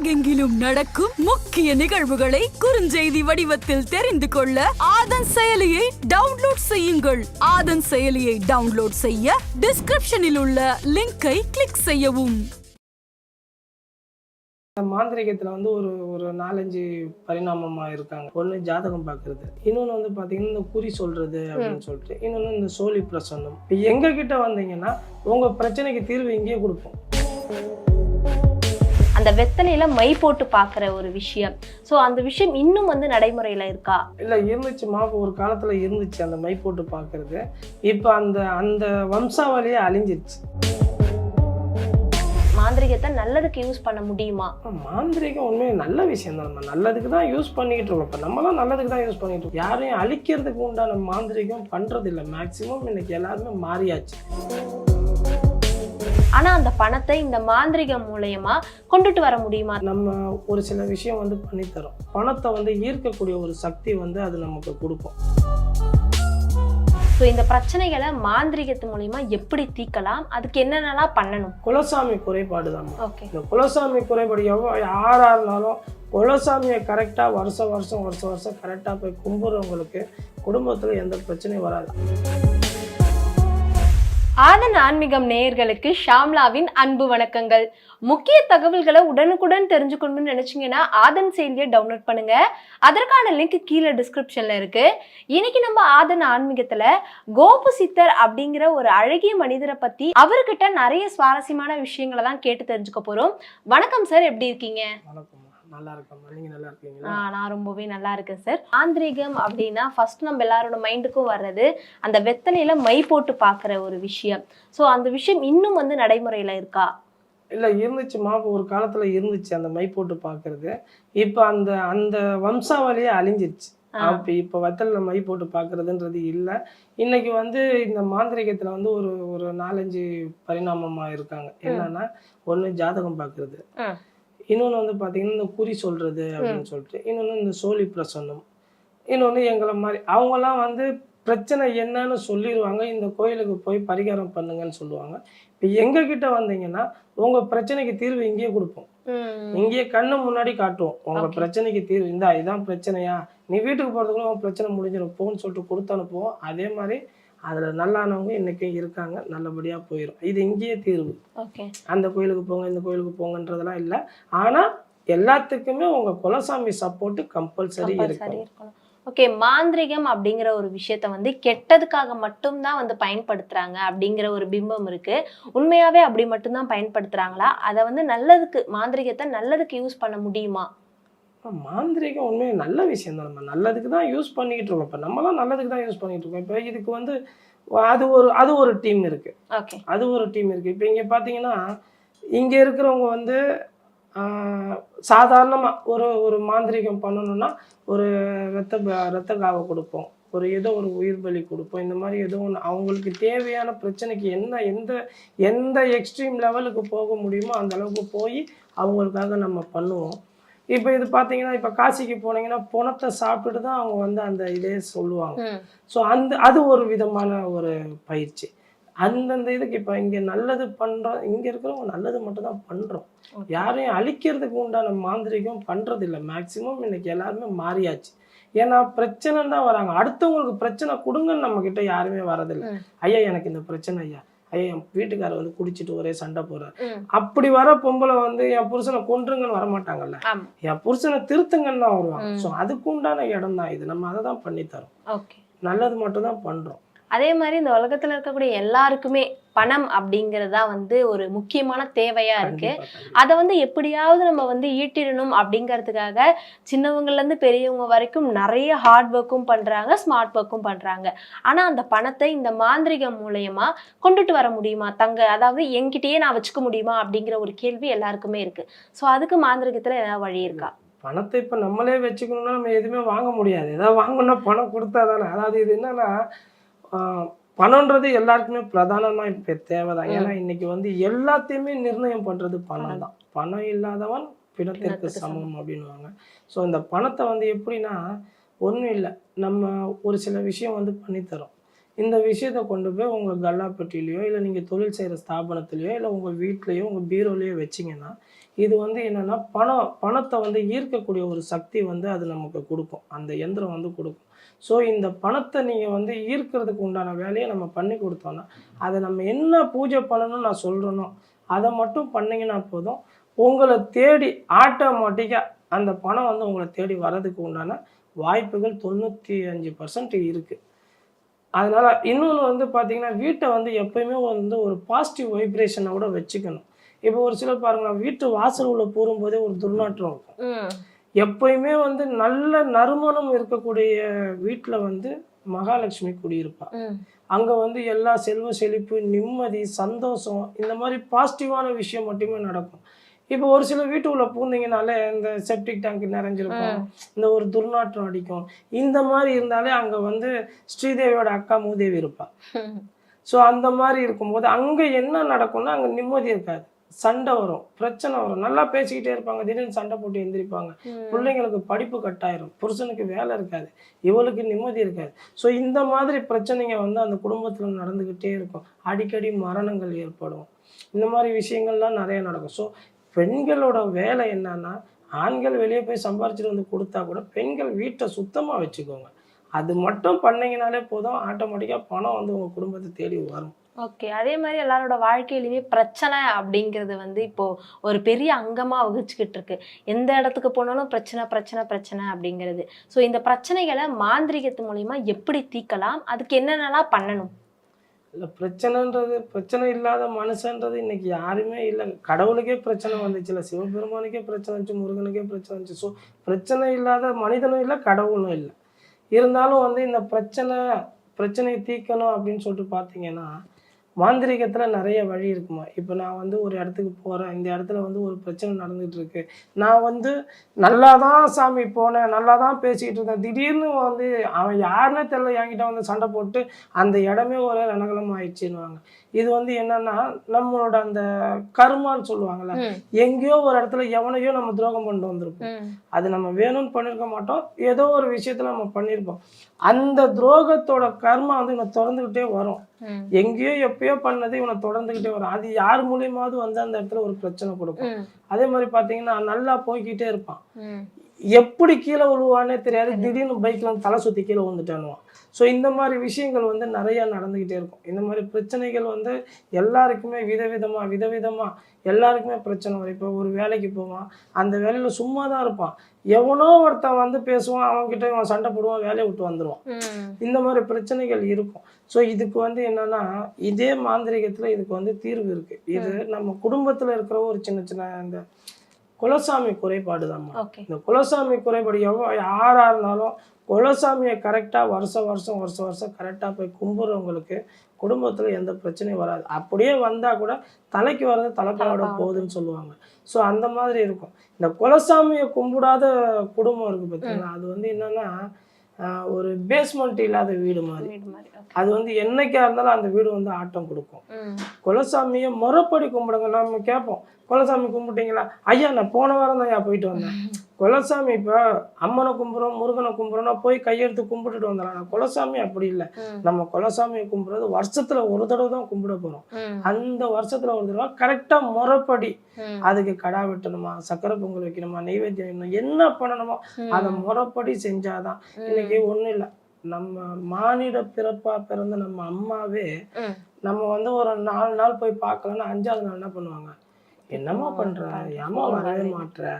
உலகெங்கிலும் நடக்கும் முக்கிய நிகழ்வுகளை குறுஞ்செய்தி வடிவத்தில் தெரிந்து கொள்ள ஆதன் செயலியை டவுன்லோட் செய்யுங்கள். ஆதன் செயலியை டவுன்லோட் செய்ய டிஸ்கிரிப்ஷனில் உள்ள லிங்கை கிளிக் செய்யவும். மாந்திரிகத்துல வந்து ஒரு ஒரு 4-5 பரிணாமமா இருக்காங்க. ஒண்ணு ஜாதகம் பாக்குறது, இன்னொன்னு வந்து பாத்தீங்கன்னா இந்த குறி சொல்றது அப்படின்னு சொல்லிட்டு, இன்னொன்னு இந்த சோழி பிரசன்னம். இப்ப எங்க கிட்ட வந்தீங்கன்னா உங்க பிரச்சனைக்கு தீர்வு இங்கேயே கொடுப்போம். அந்த வெத்தலையில மை போட்டு பாக்குற ஒரு விஷயம், சோ அந்த விஷயம் இன்னும் வந்து நடைமுறையில இருக்கா? இல்ல இருந்துச்சுமா, ஒரு காலத்துல இருந்துச்சு அந்த மை போட்டு பாக்குறது. இப்ப அந்த அந்த வம்சாவளியே அழிஞ்சிருச்சு. மாந்திரிகத்தை நல்லதுக்கு யூஸ் பண்ண முடியுமா? மாந்திரிகம் உண்மையை நல்ல விஷயம் தான். நம்ம நல்லதுக்கு தான் யூஸ் பண்ணிக்கிட்டு இருக்கோம். இப்போ நம்மளாம் நல்லதுக்கு தான் யூஸ் பண்ணிட்டு இருக்கோம். யாரையும் அழிக்கிறதுக்கு உண்டான மாந்திரிகம் பண்றது இல்லை. மேக்சிமம் இன்னைக்கு எல்லாருமே மாறியாச்சு. ஆனா அந்த பணத்தை இந்த மாந்திரிகம் மூலயமா கொண்டுட்டு வர முடியுமா? நம்ம ஒரு சில விஷயம் வந்து பண்ணித்தரோம். பணத்தை வந்து ஈர்க்கக்கூடிய ஒரு சக்தி வந்து அது நமக்கு கொடுக்கும். ஸோ இந்த பிரச்சனைகளை மாந்திரிகத்து மூலயமா எப்படி தீர்க்கலாம்? அதுக்கு என்னென்னலாம் பண்ணணும்? குலசாமி குறைபாடு தான். ஓகே, இந்த குலசாமி குறைபாடு யாரா இருந்தாலும் குலசாமியை கரெக்டாக வருஷம் கரெக்டாக போய் கும்பிட்றவங்களுக்கு குடும்பத்தில் எந்த பிரச்சனையும் வராது. ஆதன் ஆன்மீகம் நேயர்களுக்கு ஷாம்லாவின் அன்பு வணக்கங்கள். முக்கிய தகவல்களை உடனுக்குடன் தெரிஞ்சுக்கணும்னு நினைச்சீங்கன்னா ஆதன் செயலியை டவுன்லோட் பண்ணுங்க. அதற்கான லிங்க் கீழே டிஸ்கிரிப்ஷன்ல இருக்கு. இன்னைக்கு நம்ம ஆதன் ஆன்மீகத்துல கோபு சித்தர் அப்படிங்கிற ஒரு அழகிய மனிதரை பத்தி அவர்கிட்ட நிறைய சுவாரஸ்யமான விஷயங்களை தான் கேட்டு தெரிஞ்சுக்க போறோம். வணக்கம் சார், எப்படி இருக்கீங்க? வணக்கம். நல்லா இருக்கேன். நீங்க நல்லா இருக்கீங்களா? நான் ரொம்பவே நல்லா இருக்கேன் சார். மாந்திரிகம் அப்படின்னா ஃபர்ஸ்ட் நம்ம எல்லாரோட மைண்டுக்கும் வர்றது அந்த வெத்தலையில மை போட்டு பாக்குற ஒரு விஷயம். சோ அந்த விஷயம் இன்னும் வந்து நடைமுறையில இருக்கா? இல்ல இருந்துச்சுமா, ஒரு காலத்துல இருந்துச்சு அந்த மை போட்டு பாக்குறது. இப்ப அந்த அந்த வம்சாவளியே அழிஞ்சிருச்சு. இப்ப வெத்தலையில மை போட்டு பாக்குறதுன்றது இல்ல. இன்னைக்கு வந்து இந்த மாந்திரிகத்துல வந்து ஒரு ஒரு 4-5 பரிணாமமா இருக்காங்க. என்னன்னா, ஒண்ணு ஜாதகம் பாக்குறது, இன்னொன்று வந்து பார்த்தீங்கன்னா இந்த குறி சொல்கிறது அப்படின்னு சொல்லிட்டு, இன்னொன்று இந்த சோழி பிரசன்னம், இன்னொன்று எங்களை மாதிரி அவங்கெல்லாம் வந்து பிரச்சனை என்னன்னு சொல்லிடுவாங்க. இந்த கோயிலுக்கு போய் பரிகாரம் பண்ணுங்கன்னு சொல்லுவாங்க. இப்போ எங்ககிட்ட வந்தீங்கன்னா உங்கள் பிரச்சனைக்கு தீர்வு இங்கேயே கொடுப்போம். இங்கேயே கண்ணு முன்னாடி காட்டுவோம். உங்கள் பிரச்சனைக்கு தீர்வு இதான் பிரச்சனையா, நீ வீட்டுக்கு போகிறதுக்குள்ள உங்கள் பிரச்சனை முடிஞ்சிடும் போன்னு சொல்லிட்டு கொடுத்து அனுப்புவோம். அதே மாதிரி அதில் நல்லானவங்க இன்றைக்கும் இருக்காங்க, நல்லபடியாக போயிடும். இது இங்கேயே தீர்வு. அந்த கோயிலுக்கு போங்க இந்த கோயிலுக்கு போங்கன்றதெல்லாம் இல்லை. ஆனால் எல்லாத்துக்குமே உங்கள் குலசாமி சப்போர்ட்டு கம்பல்சரி இருக்கும். ஓகே, மாந்திரிகம் அப்படிங்கிற ஒரு விஷயத்த வந்து கெட்டதுக்காக மட்டும்தான் வந்து பயன்படுத்துறாங்க அப்படிங்கிற ஒரு பிம்பம் இருக்கு. உண்மையாவே அப்படி மட்டும்தான் பயன்படுத்துறாங்களா? அதை வந்து நல்லதுக்கு, மாந்திரிகத்தை நல்லதுக்கு யூஸ் பண்ண முடியுமா? மாந்திரிகம் உண்மையை நல்ல விஷயம் தான். நம்ம நல்லதுக்கு தான் யூஸ் பண்ணிக்கிட்டு இருக்கோம். இப்போ நம்மளாம் நல்லதுக்கு தான் யூஸ் பண்ணிட்டு இருக்கோம். இப்போ இதுக்கு வந்து அது ஒரு டீம் இருக்கு. அது ஒரு டீம் இருக்கு. இப்போ இங்கே பார்த்தீங்கன்னா இங்கே இருக்கிறவங்க வந்து சாதாரணமாக ஒரு மாந்திரிகம் பண்ணணும்னா ஒரு ரத்த காவை கொடுப்போம், ஏதோ ஒரு உயிர் பலி கொடுப்போம். இந்த மாதிரி ஏதோ ஒன்று அவங்களுக்கு தேவையான பிரச்சனைக்கு எந்த எக்ஸ்ட்ரீம் லெவலுக்கு போக முடியுமோ அந்த அளவுக்கு போய் அவங்களுக்காக நம்ம பண்ணுவோம். இப்போ இது பார்த்தீங்கன்னா, இப்போ காசிக்கு போனீங்கன்னா பணத்தை சாப்பிட்டுட்டு தான் அவங்க வந்து அந்த இதே சொல்லுவாங்க. ஸோ அது ஒரு விதமான ஒரு பயிற்சி. அந்தந்த இதுக்கு இப்போ இங்கே நல்லது பண்ணுறோம், இங்கே இருக்கிறவங்க நல்லது மட்டும் தான் பண்ணுறோம். யாரையும் அழிக்கிறதுக்கு உண்டான மாந்திரிகம் பண்ணுறது இல்லை. மேக்சிமம் இன்னைக்கு எல்லாருமே மாறியாச்சு. ஏன்னா பிரச்சனைன்னு தான் வராங்க. அடுத்தவங்களுக்கு பிரச்சனை கொடுங்கன்னு நம்மக்கிட்ட யாருமே வரதில்லை. ஐயா எனக்கு இந்த பிரச்சனை, ஐயா என் வீட்டுக்காரர் வந்து குடிச்சிட்டு ஒரே சண்டை போறாரு. அப்படி வர பொம்பளை வந்து என் புருஷனை கொன்றுங்கன்னு வரமாட்டாங்கல்ல, என் புருஷனை திருத்துங்கன்னு தான் வருவாங்க. ஸோ அதுக்கு உண்டான இடம் தான் இது. நம்ம அதை தான் பண்ணித்தரோம். நல்லது மட்டும் தான் பண்றோம். அதே மாதிரி இந்த உலகத்துல இருக்கக்கூடிய எல்லாருக்குமே பணம் அப்படிங்கறதா வந்து ஒரு முக்கியமான தேவையா இருக்கு. அதை வந்து எப்படியாவது நம்ம வந்து ஈட்டிடணும் அப்படிங்கிறதுக்காக சின்னவங்கல இருந்து பெரியவங்க வரைக்கும் நிறைய ஹார்ட் ஒர்க்கும் பண்றாங்க, ஸ்மார்ட் ஒர்க்கும் பண்றாங்க. ஆனா அந்த பணத்தை இந்த மாந்திரிகம் மூலயமா கொண்டுட்டு வர முடியுமா? அதாவது என்கிட்டயே நான் வச்சுக்க முடியுமா அப்படிங்கிற ஒரு கேள்வி எல்லாருக்குமே இருக்கு. ஸோ அதுக்கு மாந்திரிகத்துல ஏதாவது வழி இருக்கா? பணத்தை இப்ப நம்மளே வச்சுக்கணும்னா நம்ம எதுவுமே வாங்க முடியாது. ஏதாவது வாங்கணும்னா பணம் கொடுத்தா தானே. அதாவது இது என்னன்னா, பணம்ன்றது எல்லாருக்குமே பிரதானமா இப்ப தேவைதான். ஏன்னா இன்னைக்கு வந்து எல்லாத்தையுமே நிர்ணயம் பண்றது பணம் தான். பணம் இல்லாதவன் பிணத்திற்கு சமம் அப்படின்னுவாங்க. ஸோ இந்த பணத்தை வந்து எப்படின்னா ஒன்றும் இல்லை, நம்ம ஒரு சில விஷயம் வந்து பண்ணித்தரோம். இந்த விஷயத்த கொண்டு போய் உங்கள் கல்லாப்பட்டிலையோ இல்லை நீங்கள் தொழில் செய்கிற ஸ்தாபனத்துலையோ இல்லை உங்கள் வீட்லேயோ உங்கள் பீரோலையோ வச்சிங்கன்னா இது வந்து என்னென்னா பணத்தை வந்து ஈர்க்கக்கூடிய ஒரு சக்தி வந்து அது நமக்கு கொடுக்கும், அந்த எந்திரம் வந்து கொடுக்கும். ஸோ இந்த பணத்தை நீங்கள் வந்து ஈர்க்கிறதுக்கு உண்டான வேலையை நம்ம பண்ணி கொடுத்தோன்னா அதை நம்ம என்ன பூஜை பண்ணணும்னு நான் சொல்கிறேனோ அதை மட்டும் பண்ணிங்கன்னா போதும், உங்களை தேடி ஆட்டோமேட்டிக்காக அந்த பணம் வந்து உங்களை தேடி வர்றதுக்கு உண்டான வாய்ப்புகள் 95% இருக்குது. அதனால் இன்னொன்று வந்து பார்த்திங்கன்னா வீட்டை வந்து எப்போயுமே வந்து ஒரு பாசிட்டிவ் வைப்ரேஷனை கூட வச்சுக்கணும். இப்போ ஒரு சிலர் பாருங்களேன், வீட்டு வாசல் உள்ள போகும்போதே ஒரு துர்நாற்றம் இருக்கும். எப்பயுமே வந்து நல்ல நறுமணம் இருக்கக்கூடிய வீட்டில் வந்து மகாலட்சுமி குடியிருப்பா. அங்கே வந்து எல்லா செல்வ செழிப்பு, நிம்மதி, சந்தோஷம், இந்த மாதிரி பாசிட்டிவான விஷயம் மட்டுமே நடக்கும். இப்போ ஒரு சில வீட்டுக்குள்ள பூந்தீங்கனாலே இந்த செப்டிக் டேங்க் நிறைஞ்சிருக்கும், இந்த ஒரு துர்நாற்றம் அடிக்கும். இந்த மாதிரி இருந்தாலே அங்கே வந்து ஸ்ரீதேவியோட அக்கா மூதேவி இருப்பா. ஸோ அந்த மாதிரி இருக்கும்போது அங்கே என்ன நடக்கும்னா அங்கே நிம்மதி இருக்காது, சண்டை வரும், பிரச்சனை வரும். நல்லா பேசிக்கிட்டே இருப்பாங்க, திடீர்னு சண்டை போட்டு எந்திரிப்பாங்க. பிள்ளைங்களுக்கு படிப்பு கட்டாயிரும், புருஷனுக்கு வேலை இருக்காது, இவளுக்கு நிம்மதி இருக்காது. ஸோ இந்த மாதிரி பிரச்சனைங்க வந்து அந்த குடும்பத்தில் நடந்துக்கிட்டே இருக்கும். அடிக்கடி மரணங்கள் ஏற்படும், இந்த மாதிரி விஷயங்கள்லாம் நிறைய நடக்கும். ஸோ பெண்களோட வேலை என்னன்னா, ஆண்கள் வெளியே போய் சம்பாரிச்சுட்டு வந்து கொடுத்தா கூட பெண்கள் வீட்டை சுத்தமாக வச்சுக்கோங்க. அது மட்டும் பண்ணீங்கனாலே போதும், ஆட்டோமேட்டிக்காக பணம் வந்து உங்கள் குடும்பத்தை தேடி வரும். ஓகே. அதே மாதிரி எல்லாரோட வாழ்க்கையிலுமே பிரச்சனை அப்படிங்கிறது வந்து இப்போ ஒரு பெரிய அங்கமா வகிச்சுக்கிட்டு இருக்கு. எந்த இடத்துக்கு போனாலும் பிரச்சனை பிரச்சனை பிரச்சனை அப்படிங்கிறது. ஸோ இந்த பிரச்சனைகளை மாந்திரிகத்து மூலியமா எப்படி தீர்க்கலாம், அதுக்கு என்னென்னலாம் பண்ணணும்? இல்லை, பிரச்சனை இல்லாத மனுஷன்றது இன்னைக்கு யாருமே இல்லை. கடவுளுக்கே பிரச்சனை வந்துச்சு, இல்லை சிவபெருமானுக்கே பிரச்சனை வந்துச்சு, முருகனுக்கே பிரச்சனை வந்துச்சு. ஸோ பிரச்சனை இல்லாத மனிதனும் இல்லை, கடவுளும் இல்லை. இருந்தாலும் வந்து இந்த பிரச்சனையை தீர்க்கணும் அப்படின்னு சொல்லிட்டு பார்த்தீங்கன்னா மாந்திரிகத்தில் நிறைய வழி இருக்குமா. இப்போ நான் வந்து ஒரு இடத்துக்கு போகிறேன், இந்த இடத்துல வந்து ஒரு பிரச்சனை நடந்துகிட்டு இருக்கு, நான் வந்து நல்லா தான் சாமி போனேன், நல்லா தான் பேசிக்கிட்டு இருந்தேன், திடீர்னு வந்து அவன் யாருன்னே தெரியல என்கிட்ட வந்து சண்டை போட்டு அந்த இடமே ஒரே ரணகலம் ஆயிடுச்சுன்னுவாங்க. இது வந்து என்னன்னா நம்மளோட அந்த கர்மான்னு சொல்லுவாங்கல்ல, எங்கேயோ ஒரு இடத்துல எவனையோ நம்ம துரோகம் பண்ணிட்டு வந்திருப்போம். அது நம்ம வேணும்னு பண்ணியிருக்க மாட்டோம், ஏதோ ஒரு விஷயத்துல நம்ம பண்ணியிருப்போம். அந்த துரோகத்தோட கர்மா வந்து இவனை தொடர்ந்துகிட்டே வரும். எங்கேயோ எப்பயோ பண்ணது இவனை தொடர்ந்துகிட்டே வரும். அது யார் மூலியமாவது வந்து அந்த இடத்துல ஒரு பிரச்சனை கொடுக்கும். அதே மாதிரி பாத்தீங்கன்னா நல்லா போய்கிட்டே இருப்பான், எப்படி கீழே விழுவானே தெரியாது, திடீர்னு பைக்ல தலை சுத்தி கீழே விழுந்துட்டானுவான். ஸோ இந்த மாதிரி விஷயங்கள் வந்து நிறைய நடந்துகிட்டே இருக்கும். இந்த மாதிரி பிரச்சனைகள் வந்து எல்லாருக்குமே விதவிதமா எல்லாருக்குமே பிரச்சனை வரும். இப்போ ஒரு வேலைக்கு போவான், அந்த வேலையில சும்மா தான் இருப்பான், எவனோ ஒருத்தன் வந்து பேசுவான், அவன்கிட்ட இவன் சண்டை போடுவான், வேலையை விட்டு வந்துடுவான். இந்த மாதிரி பிரச்சனைகள் இருக்கும். ஸோ இதுக்கு வந்து என்னன்னா இதே மாந்திரிகத்துல இதுக்கு வந்து தீர்வு இருக்கு. இது நம்ம குடும்பத்துல இருக்கிற ஒரு சின்ன இந்த குலசாமி குறைபாடு தான். இந்த குலசாமி குறைபாடு யாரா இருந்தாலும் குலசாமியை கரெக்டா வருஷம் கரெக்டா போய் கும்பிட்றவங்களுக்கு குடும்பத்துல எந்த பிரச்சனையும் வராது. அப்படியே வந்தா கூட தலைக்கு வர்றது தலைப்பாவோட போகுதுன்னு சொல்லுவாங்க. ஸோ அந்த மாதிரி இருக்கும். இந்த குலசாமியை கும்பிடாத குடும்பம் இருக்கு பார்த்தீங்கன்னா, அது வந்து என்னன்னா ஒரு பேஸ்மெண்ட் இல்லாத வீடு மாதிரி. அது வந்து என்னைக்கா இருந்தாலும் அந்த வீடு வந்து ஆட்டம் கொடுக்கும். குலசாமியை முறைப்படி கும்பிடுங்க. நம்ம கேட்போம், குலசாமி கும்பிட்டீங்களா? ஐயா நான் போன வாரம் தான் போயிட்டு வந்தேன். குலசாமி இப்போ அம்மனை கும்பிட்றோம், முருகனை கும்பிட்றோம்னா போய் கையெடுத்து கும்பிட்டுட்டு வந்துடலாம். குலசாமி அப்படி இல்லை. நம்ம குலசாமியை கும்பிட்றது வருஷத்துல ஒரு தடவை தான் கும்பிட போறோம். அந்த வருஷத்துல ஒரு தடவை கரெக்டா முறைப்படி அதுக்கு கடா வெட்டணுமா, சக்கரை பொங்கல் வைக்கணுமா, நெய்வேத்தியம் வைக்கணும், என்ன பண்ணணுமோ அதை முறைப்படி செஞ்சாதான். இன்னைக்கு ஒண்ணும் இல்லை, நம்ம மானிட பிறப்பா பிறந்த நம்ம அம்மாவே நம்ம வந்து ஒரு 4 நாள் போய் பார்க்கலன்னா 5ஆவது நாள் என்ன பண்ணுவாங்க, என்னம்மா பண்ற, ஏம்மா வரவே மாட்ற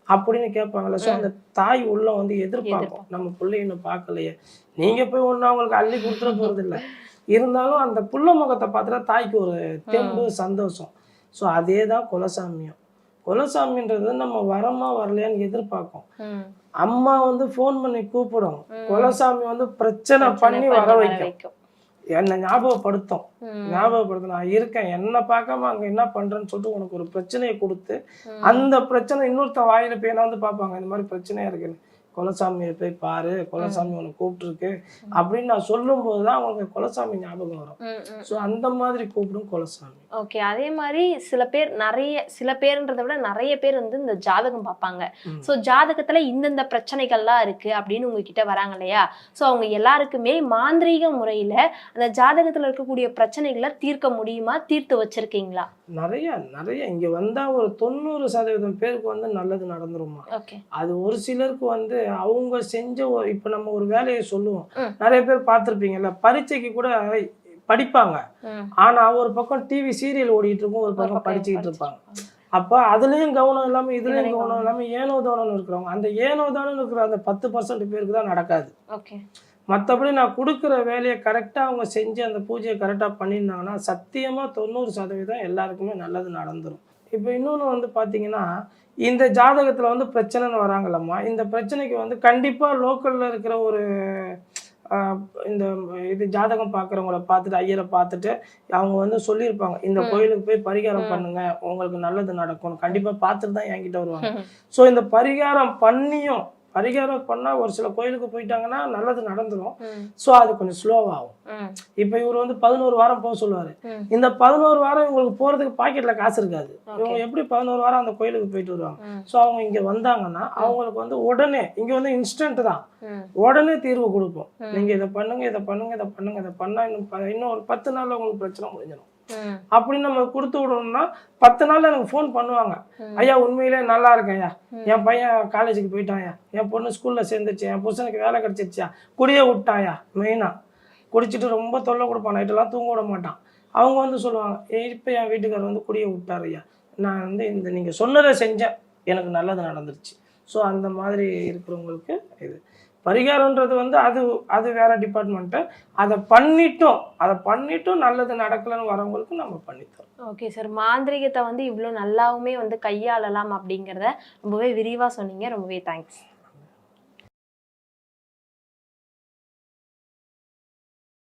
அப்படின்னு கேட்பாங்கல்ல. ஸோ அந்த தாய் உள்ள வந்து எதிர்பார்க்கும், நம்ம பிள்ளைய இன்னும் பார்க்கலையே, நீங்க போய் ஒன்றும் அவங்களுக்கு அள்ளி கொடுத்துட போறது இல்லை, இருந்தாலும் அந்த புள்ள முகத்தை பார்த்துட்டா தாய்க்கு ஒரு தெம்பு சந்தோஷம். ஸோ அதே தான் குலசாமியம். குலசாமின்றது நம்ம வரமா வரலையான்னு எதிர்பார்க்கும். அம்மா வந்து ஃபோன் பண்ணி கூப்பிடும், குலசாமி வந்து பிரச்சனை பண்ணி வர வைக்கும், என்னை ஞாபகப்படுத்தும், நான் இருக்கேன், என்ன பார்க்காம அங்க என்ன பண்றேன்னு சொல்லிட்டு உனக்கு ஒரு பிரச்சனையை கொடுத்து அந்த பிரச்சனை இன்னொருத்த வாயில போய் வந்து பார்ப்பாங்க, இந்த மாதிரி பிரச்சனையா இருக்குன்னு. குலசாமியை போய் பாரு, குலசாமி உன்னை கூப்பிட்டுருக்கு அப்படின்னு நான் சொல்லும்போது தான் அவங்க குலசாமி ஞாபகம் வரும். ஸோ அந்த மாதிரி கூப்பிடும் குலசாமி. ஓகே. அதே மாதிரி சில பேர்ன்றதை விட நிறைய பேர் வந்து இந்த ஜாதகம் பார்ப்பாங்க. ஸோ ஜாதகத்துல இந்தந்த பிரச்சனைகள்லாம் இருக்கு அப்படின்னு உங்ககிட்ட வராங்க இல்லையா? ஸோ அவங்க எல்லாருக்குமே மாந்திரீக முறையில அந்த ஜாதகத்துல இருக்கக்கூடிய பிரச்சனைகளை தீர்க்க முடியுமா? தீர்த்து வச்சிருக்கீங்களா? நிறைய இங்க வந்தா ஒரு 90% பேருக்கு வந்து நல்லது நடந்துருமா. ஓகே. அது ஒரு சிலருக்கு வந்து அவங்க செஞ்ச இப்ப நம்ம ஒரு வேலையை சொல்லுவோம், நிறைய பேர் பார்த்திருப்பீங்கல்ல, பரீட்சைக்கு கூட படிப்பாங்க, ஆனா ஒரு பக்கம் டிவி சீரியல் ஓடிட்டு இருக்கும், ஒரு பக்கம் படிச்சுக்கிட்டு இருப்பாங்க. அப்ப அதுலயும் கவனம் இல்லாம இதுலயும் கவனம் இல்லாம ஏனோ தானோன்னு இருக்கிறவங்க, அந்த ஏனோ தானோன்னு இருக்கிற அந்த 10% பேருக்கு தான் நடக்காது. மற்றபடி நான் கொடுக்குற வேலையை கரெக்டாக அவங்க செஞ்சு அந்த பூஜையை கரெக்டாக பண்ணியிருந்தாங்கன்னா சத்தியமாக 90% எல்லாருக்குமே நல்லது நடந்துடும். இப்போ இன்னொன்று வந்து பார்த்தீங்கன்னா, இந்த ஜாதகத்தில் வந்து பிரச்சனைன்னு வராங்கல்லம்மா, இந்த பிரச்சனைக்கு வந்து கண்டிப்பாக லோக்கலில் இருக்கிற ஒரு இந்த இது ஜாதகம் பார்க்குறவங்கள பார்த்துட்டு, ஐயரை பார்த்துட்டு அவங்க வந்து சொல்லியிருப்பாங்க, இந்த கோயிலுக்கு போய் பரிகாரம் பண்ணுங்க உங்களுக்கு நல்லது நடக்கும், கண்டிப்பாக பார்த்துட்டு தான் என்கிட்ட வருவாங்க. ஸோ இந்த பரிகாரம் பண்ணா ஒரு சில கோயிலுக்கு போயிட்டாங்கன்னா நல்லது நடந்துடும். ஸோ அது கொஞ்சம் ஸ்லோவாகும். இப்போ இவர் வந்து 11 வாரம் போக சொல்லுவாரு. இந்த 11 வாரம் இவங்களுக்கு போறதுக்கு பாக்கெட்ல காசு இருக்காது. இவங்க எப்படி 11 வாரம் அந்த கோயிலுக்கு போயிட்டு வருவாங்க? ஸோ அவங்க இங்க வந்தாங்கன்னா அவங்களுக்கு வந்து உடனே இங்க வந்து இன்ஸ்டன்ட் தான், உடனே தீர்வு கொடுப்போம். நீங்க இதை பண்ணுங்க, இதை பண்ணுங்க, இதை பண்ணுங்க, இதை பண்ணா இன்னும் ஒரு 10 நாள்ல உங்களுக்கு பிரச்சனை முடிஞ்சிடும் அப்படின்னு நம்ம கொடுத்து விடணும்னா 10 நாள்ல எனக்கு ஃபோன் பண்ணுவாங்க, ஐயா உண்மையிலே நல்லா இருக்கேன் ஐயா, என் பையன் காலேஜுக்கு போயிட்டாயா, என் பொண்ணு ஸ்கூல்ல சேர்ந்துச்சு, என் புருஷனுக்கு வேலை கிடைச்சிருச்சா, குடியே விட்டாயா, மெயினா குடிச்சிட்டு ரொம்ப தொல்லை கொடுப்பான், நைட்டெல்லாம் தூங்க விட மாட்டான். அவங்க வந்து சொல்லுவாங்க, இப்போ என் வீட்டுக்காரர் வந்து குடியே விட்டார் ஐயா, நான் வந்து இந்த நீங்கள் சொன்னதை செஞ்சேன், எனக்கு நல்லது நடந்துருச்சு. ஸோ அந்த மாதிரி இருக்கிறவங்களுக்கு இது பரிகாரம்ன்றது வந்து அது வேற டிபார்ட்மெண்ட்டு. அதை பண்ணிட்டும் நல்லது நடக்கலன்னு வரவங்களுக்கு நம்ம பண்ணித்தரோம். Okay sir. மாந்திரிகத்தை வந்து இவ்வளோ நல்லாவுமே வந்து கையாளலாம் அப்படிங்கிறத ரொம்பவே விரிவாக சொன்னீங்க. ரொம்பவே தேங்க்ஸ்.